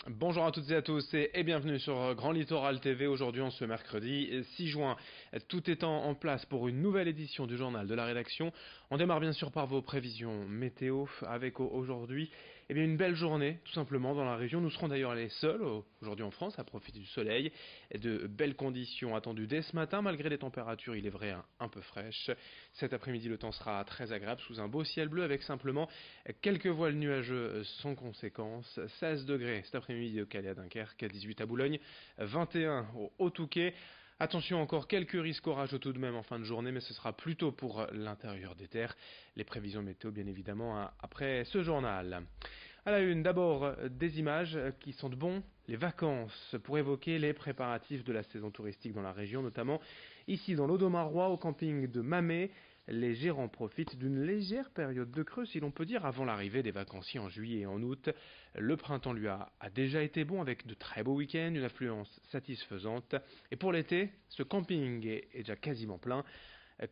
Bonjour à toutes et à tous et bienvenue sur Grand Littoral TV. Aujourd'hui, en ce mercredi 6 juin, tout étant en place pour une nouvelle édition du journal de la rédaction. On démarre bien sûr par vos prévisions météo avec aujourd'hui une belle journée tout simplement dans la région. Nous serons d'ailleurs les seuls aujourd'hui en France à profiter du soleil et de belles conditions attendues dès ce matin malgré des températures, il est vrai, un peu fraîches. Cet après-midi, le temps sera très agréable sous un beau ciel bleu avec simplement quelques voiles nuageux sans conséquence. 16 degrés cet après-midi au Calais à Dunkerque, 18 à Boulogne, 21 au Haut-Touquet. Attention, encore quelques risques orageux tout de même en fin de journée, mais ce sera plutôt pour l'intérieur des terres. Les prévisions météo, bien évidemment, après ce journal. À la une, d'abord des images qui sentent bon les vacances pour évoquer les préparatifs de la saison touristique dans la région, notamment ici dans l'Audomarois au camping de Mamet. Les gérants profitent d'une légère période de creux, si l'on peut dire, avant l'arrivée des vacanciers en juillet et en août. Le printemps lui a déjà été bon avec de très beaux week-ends, une affluence satisfaisante. Et pour l'été, ce camping est déjà quasiment plein.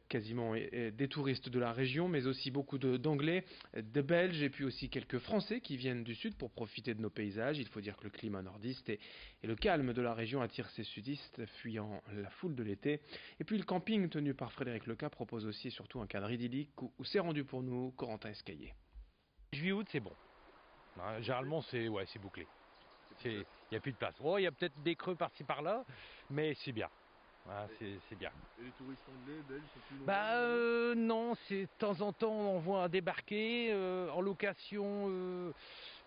Quasiment des touristes de la région, mais aussi beaucoup d'Anglais, de Belges et puis aussi quelques Français qui viennent du sud pour profiter de nos paysages. Il faut dire que le climat nordiste et le calme de la région attire ces sudistes fuyant la foule de l'été. Et puis le camping tenu par Frédéric Leca propose aussi et surtout un cadre idyllique où s'est rendu pour nous Corentin Escaillé. Juillet-août, c'est bon. Généralement, c'est bouclé. Il n'y a plus de place. Oh, il y a peut-être des creux par-ci par-là, mais c'est bien. C'est bien. Et les touristes anglais, belges sont plus nombreux? Non, c'est de temps en temps on voit débarquer en location.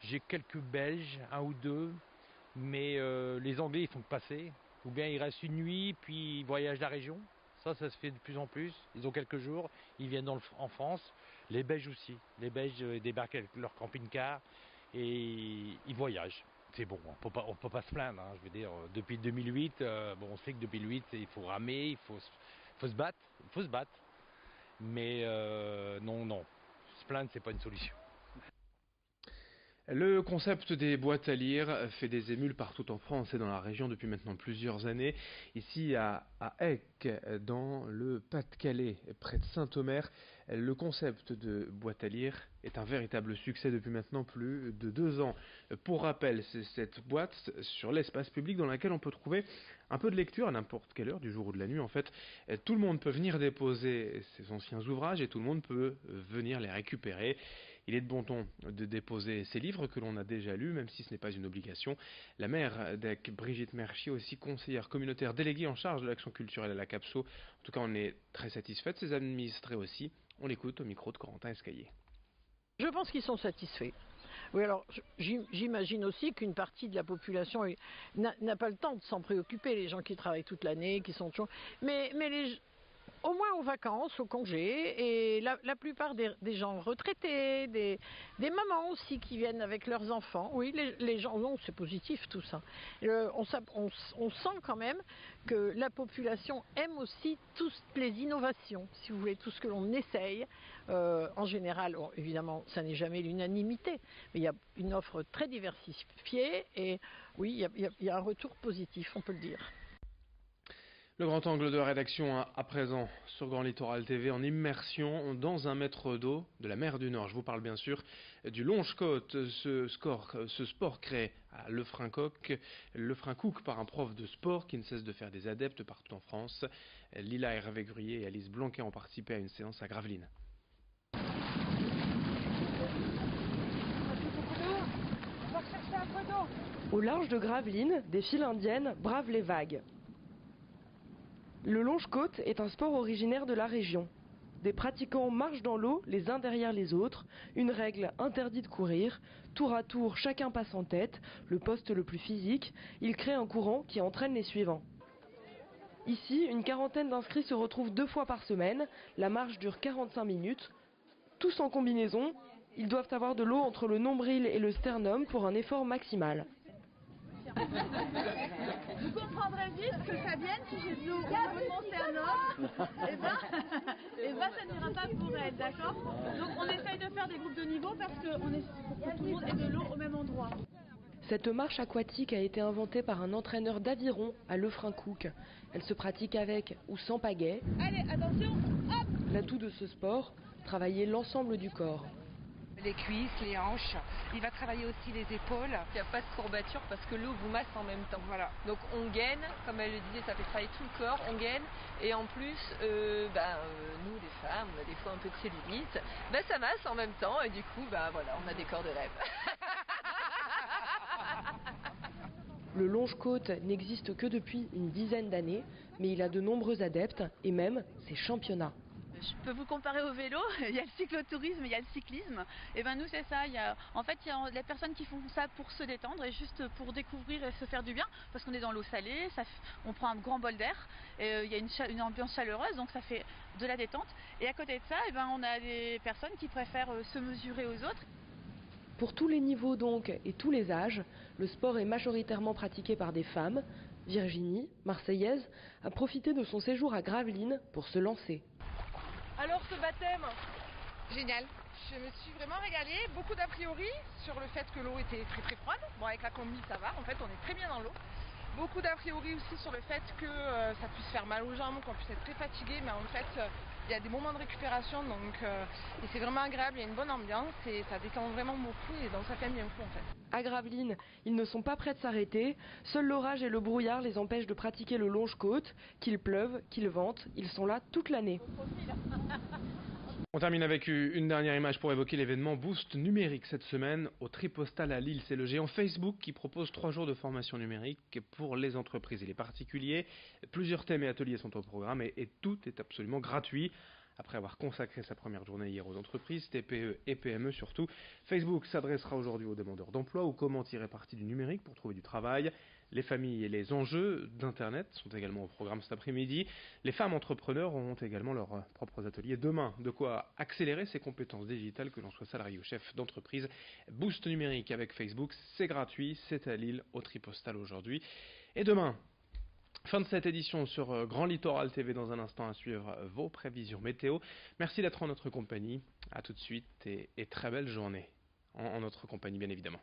J'ai quelques Belges, un ou deux, mais les Anglais ils font que passer. Ou bien ils restent une nuit puis ils voyagent la région. Ça se fait de plus en plus. Ils ont quelques jours, ils viennent en France. Les Belges aussi. Les Belges débarquent avec leur camping-car et ils voyagent. C'est bon, on peut pas se plaindre. Je veux dire, depuis 2008, on sait que depuis 2008, il faut ramer, il faut se battre. Mais non, se plaindre, c'est pas une solution. Le concept des boîtes à lire fait des émules partout en France et dans la région depuis maintenant plusieurs années. Ici à Eck, dans le Pas-de-Calais, près de Saint-Omer, le concept de boîte à lire est un véritable succès depuis maintenant plus de 2 ans. Pour rappel, c'est cette boîte sur l'espace public dans laquelle on peut trouver un peu de lecture à n'importe quelle heure du jour ou de la nuit. En fait, tout le monde peut venir déposer ses anciens ouvrages et tout le monde peut venir les récupérer. Il est de bon ton de déposer ses livres que l'on a déjà lus, même si ce n'est pas une obligation. La maire d'Eck, Brigitte Mercier, aussi conseillère communautaire déléguée en charge de l'action culturelle à la CAPSO. En tout cas, on est très satisfait de ses administrés aussi. On l'écoute au micro de Corentin Escaillé. Je pense qu'ils sont satisfaits. Oui, alors j'imagine aussi qu'une partie de la population n'a pas le temps de s'en préoccuper, les gens qui travaillent toute l'année, qui sont toujours... Mais au moins aux vacances, aux congés, et la plupart des gens retraités, des mamans aussi qui viennent avec leurs enfants. Oui, les gens, non, c'est positif tout ça. On sent quand même que la population aime aussi toutes les innovations, si vous voulez, tout ce que l'on essaye. En général, évidemment, ça n'est jamais l'unanimité, mais il y a une offre très diversifiée et oui, il y a un retour positif, on peut le dire. Le grand angle de la rédaction à présent sur Grand Littoral TV en immersion dans un mètre d'eau de la mer du Nord. Je vous parle bien sûr du Longe-Côte, ce sport créé à Lefrancouc par un prof de sport qui ne cesse de faire des adeptes partout en France. Lila Hervé-Gruyé et Alice Blanquet ont participé à une séance à Gravelines. Au large de Gravelines, des files indiennes bravent les vagues. Le longe-côte est un sport originaire de la région. Des pratiquants marchent dans l'eau les uns derrière les autres, une règle interdit de courir. Tour à tour, chacun passe en tête, le poste le plus physique, il crée un courant qui entraîne les suivants. Ici, une quarantaine d'inscrits se retrouvent 2 fois par semaine, la marche dure 45 minutes. Tous en combinaison, ils doivent avoir de l'eau entre le nombril et le sternum pour un effort maximal. Vous comprendrez vite que Fabienne, si j'ai de l'eau au mon sternum, et ben ça n'ira pas pour elle, d'accord? Donc on essaye de faire des groupes de niveau parce que pour que tout le monde ait de l'eau au même endroit. Cette marche aquatique a été inventée par un entraîneur d'aviron à Lefrancouc. Elle se pratique avec ou sans pagaie. Allez, attention, hop! L'atout de ce sport, travailler l'ensemble du corps. Les cuisses, les hanches. Il va travailler aussi les épaules. Il n'y a pas de courbature parce que l'eau vous masse en même temps. Voilà. Donc on gaine, comme elle le disait, ça fait travailler tout le corps, on gaine. Et en plus, nous les femmes, on a des fois un peu de cellulite. Ça masse en même temps et du coup, voilà, on a des corps de rêve. Le longe-côte n'existe que depuis une dizaine d'années, mais il a de nombreux adeptes et même ses championnats. Je peux vous comparer au vélo, il y a le cyclotourisme, il y a le cyclisme. Et nous c'est ça, il y a les personnes qui font ça pour se détendre et juste pour découvrir et se faire du bien, parce qu'on est dans l'eau salée, on prend un grand bol d'air, et il y a une ambiance chaleureuse, donc ça fait de la détente. Et à côté de ça, on a des personnes qui préfèrent se mesurer aux autres. Pour tous les niveaux donc et tous les âges, le sport est majoritairement pratiqué par des femmes. Virginie, marseillaise, a profité de son séjour à Gravelines pour se lancer. Alors ce baptême, génial. Je me suis vraiment régalée. Beaucoup d'a priori sur le fait que l'eau était très très froide. Bon, avec la combi ça va, en fait on est très bien dans l'eau. Beaucoup d'a priori aussi sur le fait que ça puisse faire mal aux jambes, qu'on puisse être très fatigué, mais en fait il y a des moments de récupération et c'est vraiment agréable, il y a une bonne ambiance et ça détend vraiment beaucoup et donc ça fait un bien fou en fait. À Gravelines, ils ne sont pas prêts de s'arrêter. Seul l'orage et le brouillard les empêchent de pratiquer le longe-côte. Qu'il pleuve, qu'il vente, ils sont là toute l'année. On termine avec une dernière image pour évoquer l'événement Boost numérique cette semaine au Tripostal à Lille. C'est le géant Facebook qui propose 3 jours de formation numérique pour les entreprises et les particuliers. Plusieurs thèmes et ateliers sont au programme et tout est absolument gratuit. Après avoir consacré sa première journée hier aux entreprises, TPE et PME surtout, Facebook s'adressera aujourd'hui aux demandeurs d'emploi ou comment tirer parti du numérique pour trouver du travail. Les familles et les enjeux d'Internet sont également au programme cet après-midi. Les femmes entrepreneurs auront également leurs propres ateliers demain. De quoi accélérer ses compétences digitales, que l'on soit salarié ou chef d'entreprise. Boost numérique avec Facebook, c'est gratuit, c'est à Lille, au Tripostal aujourd'hui. Et demain, fin de cette édition sur Grand Littoral TV. Dans un instant à suivre vos prévisions météo. Merci d'être en notre compagnie. A tout de suite et très belle journée en notre compagnie bien évidemment.